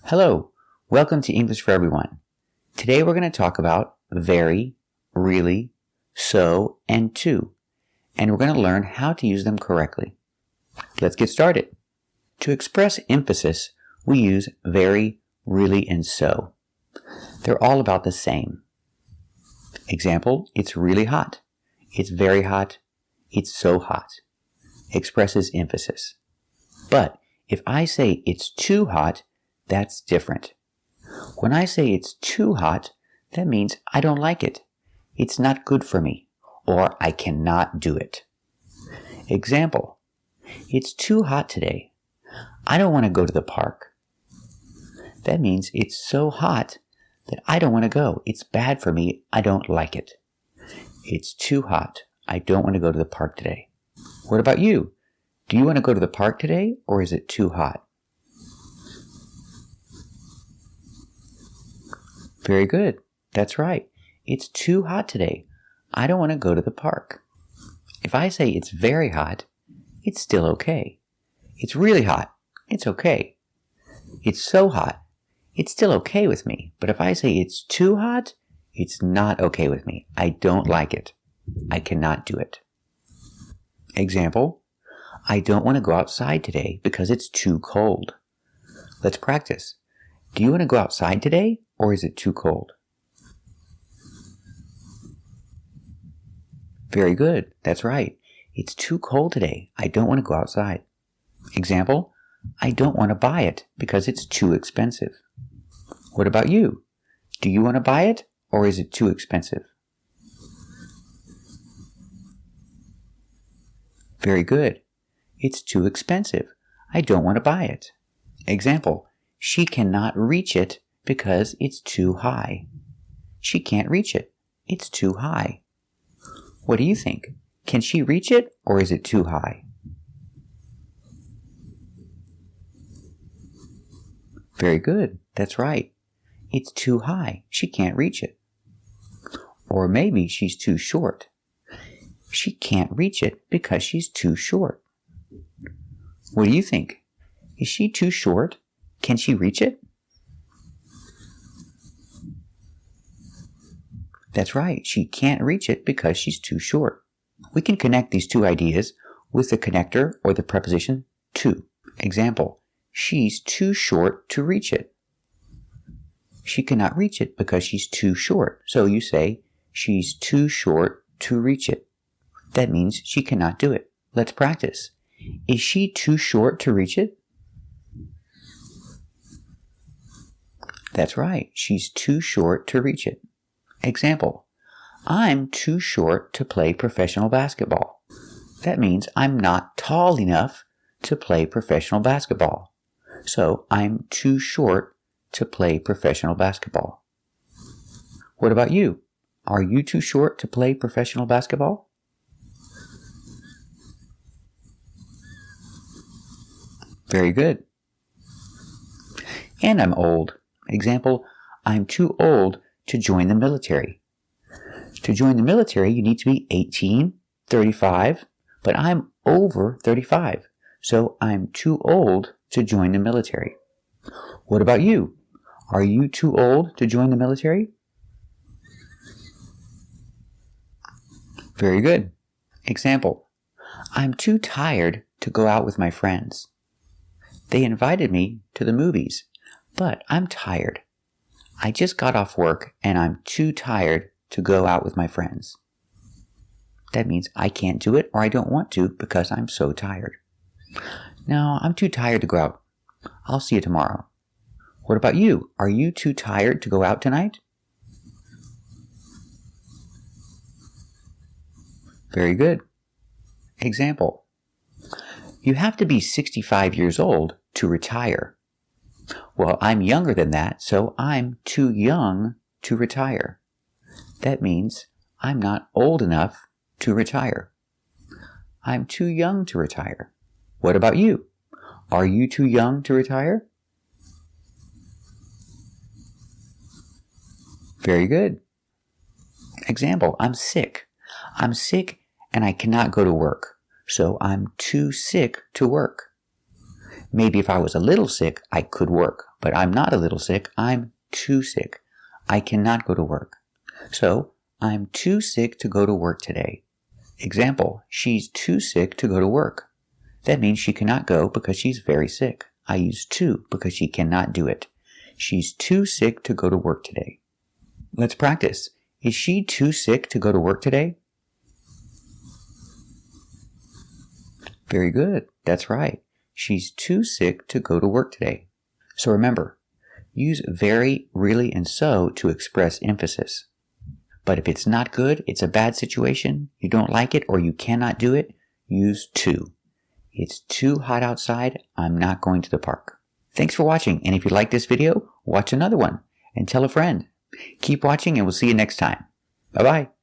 Hello, welcome to English for Everyone. Today we're going to talk about very, really, so, and to, and we're going to learn how to use them correctly. Let's get started. To express emphasis, we use very, really, and so. They're all about the same. Example, it's really hot. It's very hot. It's so hot. Expresses emphasis. But if I say it's too hot, that's different. When I say it's too hot, that means I don't like it. It's not good for me, or I cannot do it. Example, it's too hot today. I don't want to go to the park. That means it's so hot that I don't want to go. It's bad for me. I don't like it. It's too hot. I don't want to go to the park today. What about you? Do you want to go to the park today, or is it too hot? Very good. That's right. It's too hot today. I don't want to go to the park. If I say it's very hot, it's still okay. It's really hot. It's okay. It's so hot. It's still okay with me. But if I say it's too hot, it's not okay with me. I don't like it. I cannot do it. Example, I don't want to go outside today because it's too cold. Let's practice. Do you want to go outside today, or is it too cold? Very good. That's right. It's too cold today. I don't want to go outside. Example, I don't want to buy it because it's too expensive. What about you? Do you want to buy it, or is it too expensive? Very good. It's too expensive. I don't want to buy it. Example, she cannot reach it because it's too high. She can't reach it. It's too high. What do you think? Can she reach it, or is it too high? Very good. That's right. It's too high. She can't reach it. Or maybe she's too short. She can't reach it because she's too short. What do you think? Is she too short? Can she reach it? That's right. She can't reach it because she's too short. We can connect these two ideas with the connector or the preposition to. Example, she's too short to reach it. She cannot reach it because she's too short. So you say, she's too short to reach it. That means she cannot do it. Let's practice. Is she too short to reach it? That's right. She's too short to reach it. Example, I'm too short to play professional basketball. That means I'm not tall enough to play professional basketball. So I'm too short to play professional basketball. What about you? Are you too short to play professional basketball? Very good. And I'm old. Example, I'm too old to join the military. To join the military, you need to be 18, 35, but I'm over 35, so I'm too old to join the military. What about you? Are you too old to join the military? Very good. Example, I'm too tired to go out with my friends. They invited me to the movies, but I'm tired. I just got off work and I'm too tired to go out with my friends. That means I can't do it or I don't want to because I'm so tired. No, I'm too tired to go out. I'll see you tomorrow. What about you? Are you too tired to go out tonight? Very good. Example, you have to be 65 years old to retire. Well, I'm younger than that, so I'm too young to retire. That means I'm not old enough to retire. I'm too young to retire. What about you? Are you too young to retire? Very good. Example, I'm sick. I'm sick and I cannot go to work, so I'm too sick to work. Maybe if I was a little sick, I could work, but I'm not a little sick. I'm too sick. I cannot go to work. So, I'm too sick to go to work today. Example, she's too sick to go to work. That means she cannot go because she's very sick. I use too because she cannot do it. She's too sick to go to work today. Let's practice. Is she too sick to go to work today? Very good. That's right. She's too sick to go to work today. So remember, use very, really, and so to express emphasis. But if it's not good, it's a bad situation, you don't like it, or you cannot do it, use too. It's too hot outside, I'm not going to the park. Thanks for watching, and if you like this video, watch another one, and tell a friend. Keep watching, and we'll see you next time. Bye-bye.